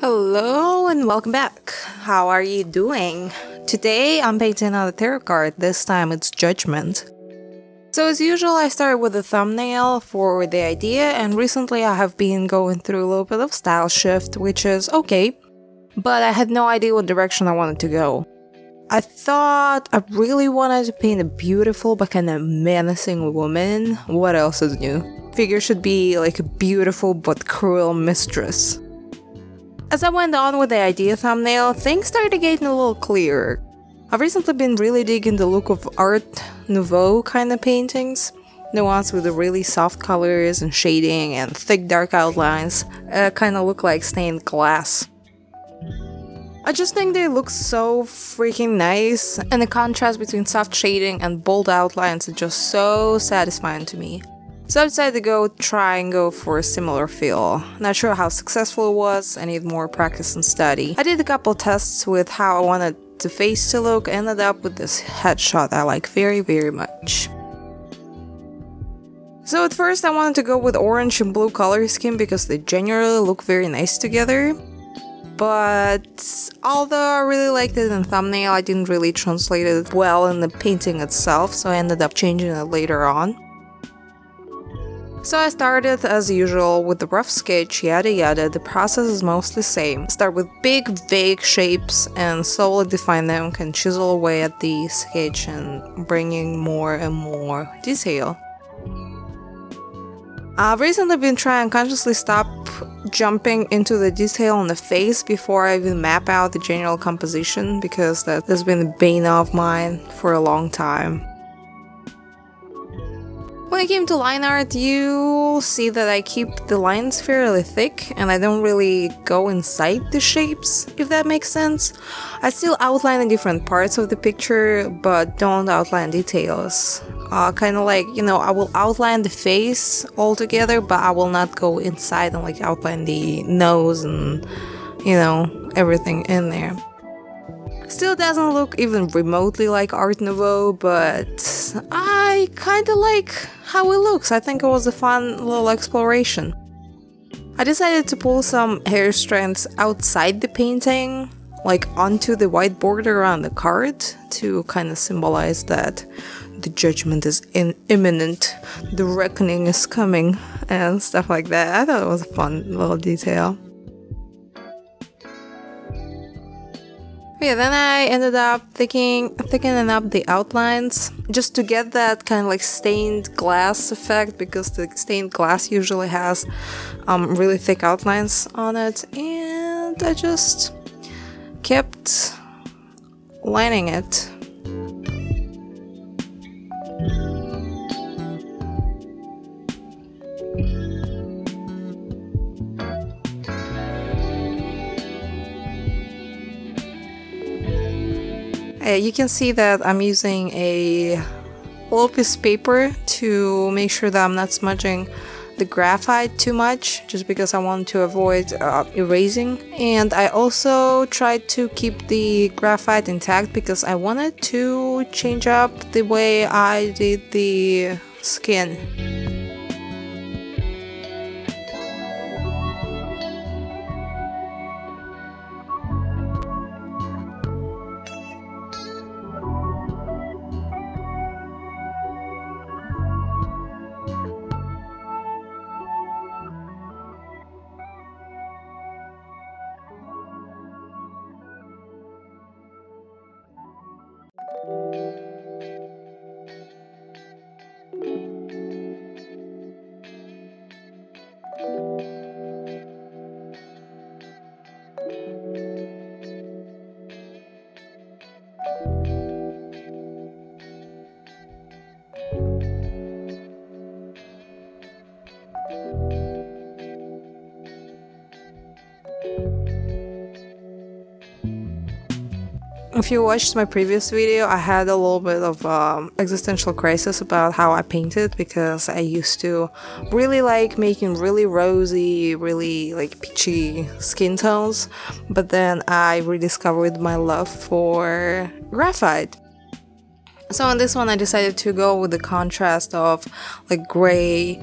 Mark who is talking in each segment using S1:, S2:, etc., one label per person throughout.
S1: Hello and welcome back. How are you doing? Today I'm painting another tarot card. This time it's Judgment. So as usual, I started with a thumbnail for the idea, and recently I have been going through a little bit of style shift, which is okay, but I had no idea what direction I wanted to go. I thought I really wanted to paint a beautiful but kind of menacing woman. What else is new? Figure should be like a beautiful but cruel mistress. As I went on with the idea thumbnail, things started getting a little clearer. I've recently been really digging the look of Art Nouveau kind of paintings. The ones with the really soft colors and shading and thick dark outlines kind of look like stained glass. I just think they look so freaking nice, and the contrast between soft shading and bold outlines is just so satisfying to me. So I decided to try and go for a similar feel. Not sure how successful it was, I need more practice and study. I did a couple tests with how I wanted the face to look, ended up with this headshot I like very much. So at first I wanted to go with orange and blue color scheme because they generally look very nice together. But although I really liked it in the thumbnail, I didn't really translate it well in the painting itself, so I ended up changing it later on. So I started as usual with the rough sketch, yada yada. The process is mostly the same. Start with big vague shapes and slowly define them, can chisel away at the sketch and bringing more and more detail. I've recently been trying to consciously stop jumping into the detail on the face before I even map out the general composition, because that has been a bane of mine for a long time. When it came to line art, you'll see that I keep the lines fairly thick and I don't really go inside the shapes, if that makes sense. I still outline the different parts of the picture, but don't outline details. Kind of like, I will outline the face altogether, but I will not go inside and like outline the nose and, everything in there. Still doesn't look even remotely like Art Nouveau, but I kinda like how it looks. I think it was a fun little exploration. I decided to pull some hair strands outside the painting, like onto the white border around the card, to kind of symbolize that the judgment is imminent, the reckoning is coming, and stuff like that. I thought it was a fun little detail. Yeah, then I ended up thickening up the outlines just to get that kind of like stained glass effect, because the stained glass usually has really thick outlines on it, and I just kept lining it. You can see that I'm using a little piece of paper to make sure that I'm not smudging the graphite too much, just because I want to avoid erasing. And I also tried to keep the graphite intact because I wanted to change up the way I did the skin. If you watched my previous video, I had a little bit of existential crisis about how I painted, because I used to really like making really rosy, really like peachy skin tones, but then I rediscovered my love for graphite. So on this one I decided to go with the contrast of like gray,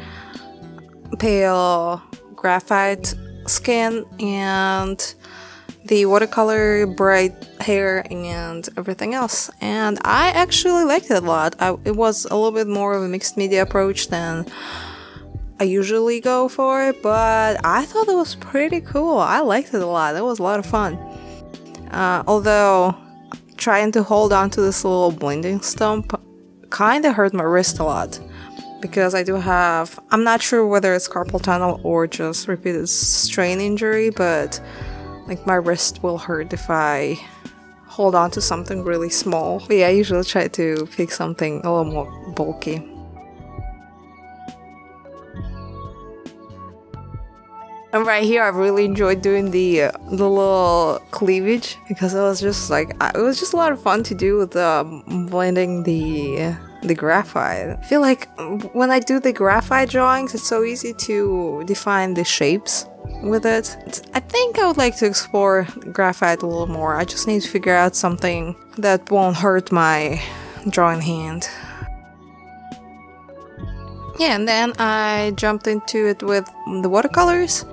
S1: pale graphite skin and the watercolor bright hair and everything else, and I actually liked it a lot. It was a little bit more of a mixed media approach than I usually go for, but I thought it was pretty cool. I liked it a lot. It was a lot of fun. Although trying to hold on to this little blending stump kind of hurt my wrist a lot, because I do have, I'm not sure whether it's carpal tunnel or just repeated strain injury, but like my wrist will hurt if I hold on to something really small. But yeah, I usually try to pick something a little more bulky. And right here, I really enjoyed doing the little cleavage, because it was just like, it was just a lot of fun to do with blending the graphite. I feel like when I do the graphite drawings, it's so easy to define the shapes with it. I think I would like to explore graphite a little more. I just need to figure out something that won't hurt my drawing hand. Yeah, and then I jumped into it with the watercolors.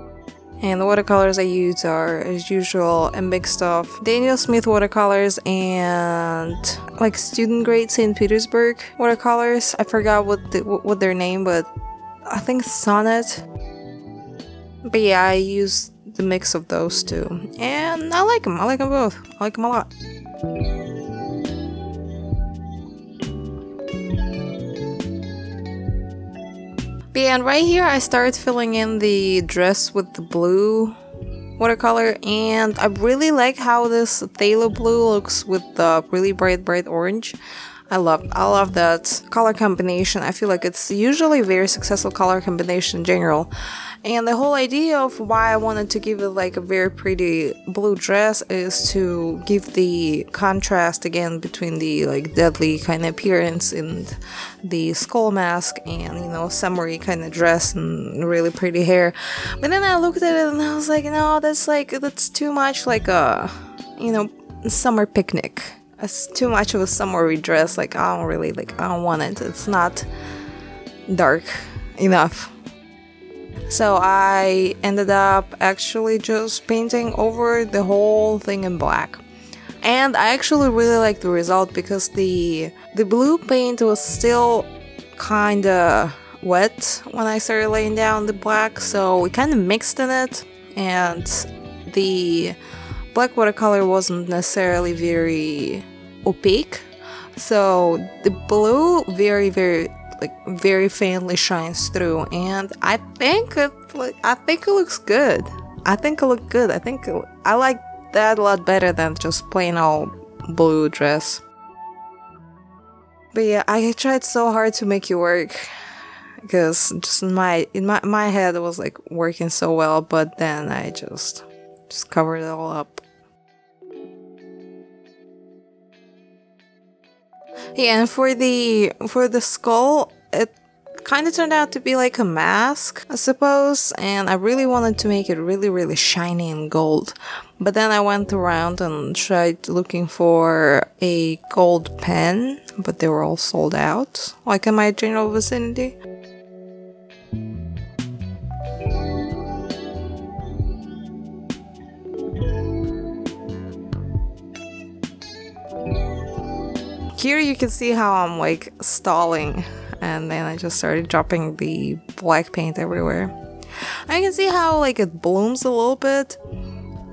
S1: And the watercolors I use are, as usual, a mix of Daniel Smith watercolors and like student grade St. Petersburg watercolors. I forgot what their name, but I think Sonnet. But yeah, I use the mix of those two, and I like them. I like them both. I like them a lot. But yeah, and right here I started filling in the dress with the blue watercolor, and I really like how this phthalo blue looks with the really bright orange. I love that color combination. I feel like it's usually a very successful color combination in general. And the whole idea of why I wanted to give it like a very pretty blue dress is to give the contrast again between the like deadly kind of appearance and the skull mask and, you know, summery kind of dress and really pretty hair. But then I looked at it and I was like, no, that's too much like a, you know, summer picnic. It's too much of a summery dress. Like, I don't want it. It's not dark enough. So I ended up actually just painting over the whole thing in black. And I actually really liked the result, because the blue paint was still kinda wet when I started laying down the black, so we kinda mixed in it, and the black watercolor wasn't necessarily very opaque, so the blue very faintly shines through, and I think it looks good. I think it looked good. I like that a lot better than just plain old blue dress. But yeah, I tried so hard to make it work, because just in my head it was like working so well, but then I just covered it all up. Yeah, and for the skull, it kind of turned out to be like a mask, I suppose, and I really wanted to make it really shiny and gold. But then I went around and tried looking for a gold pen, but they were all sold out, like in my general vicinity. Here you can see how I'm like stalling, and then I just started dropping the black paint everywhere. I can see how like it blooms a little bit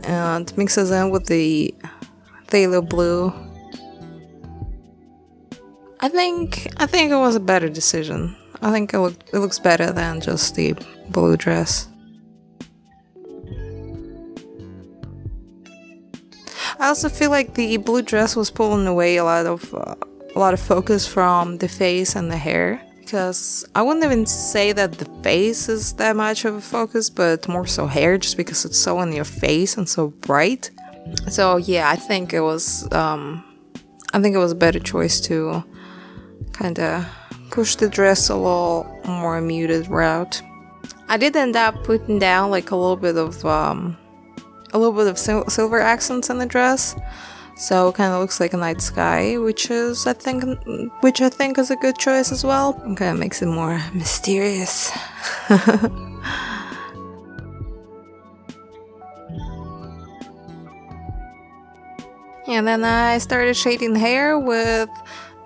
S1: and mixes in with the phthalo blue. I think it was a better decision. I think it looks better than just the blue dress. I also feel like the blue dress was pulling away a lot of focus from the face and the hair, because I wouldn't even say that the face is that much of a focus, but more so hair, just because it's so in your face and so bright. So yeah, I think it was a better choice to kind of push the dress a little more muted route. I did end up putting down like a little bit of silver accents in the dress, so it kind of looks like a night sky, which I think is a good choice as well. It kind of makes it more mysterious. And then I started shading hair with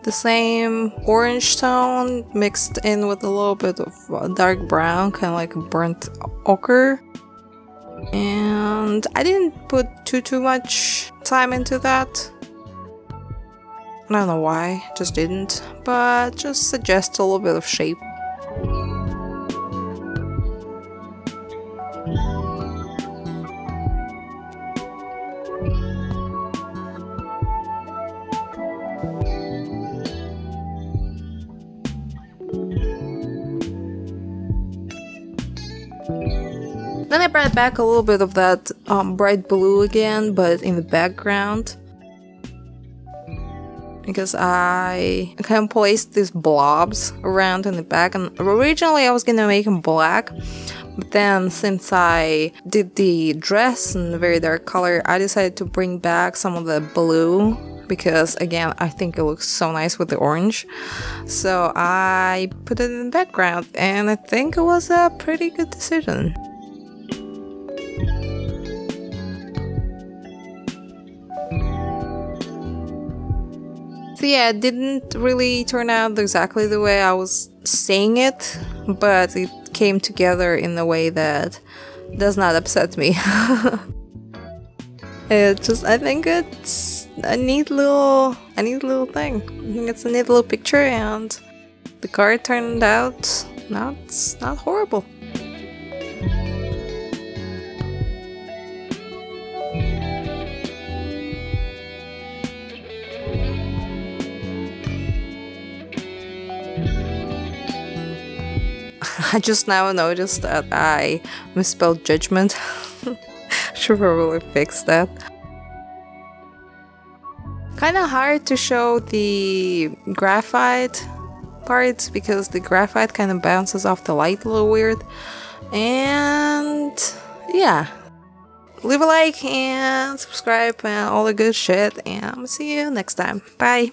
S1: the same orange tone mixed in with a little bit of dark brown, kind of like a burnt ochre. And I didn't put too much time into that. I don't know why, just didn't, but just suggests a little bit of shape. Then I brought back a little bit of that bright blue again, but in the background. Because I kind of placed these blobs around in the back, and originally I was gonna make them black, but then since I did the dress in a very dark color, I decided to bring back some of the blue, because again, I think it looks so nice with the orange. So I put it in the background, and I think it was a pretty good decision. So yeah, it didn't really turn out exactly the way I was saying it, but it came together in a way that does not upset me. I think it's a neat little thing. I think it's a neat little picture, and the card turned out not horrible. I just now noticed that I misspelled judgment. Should probably fix that. Kinda hard to show the graphite parts because the graphite kind of bounces off the light a little weird. And yeah. Leave a like and subscribe and all the good shit, and I'm gonna see you next time. Bye!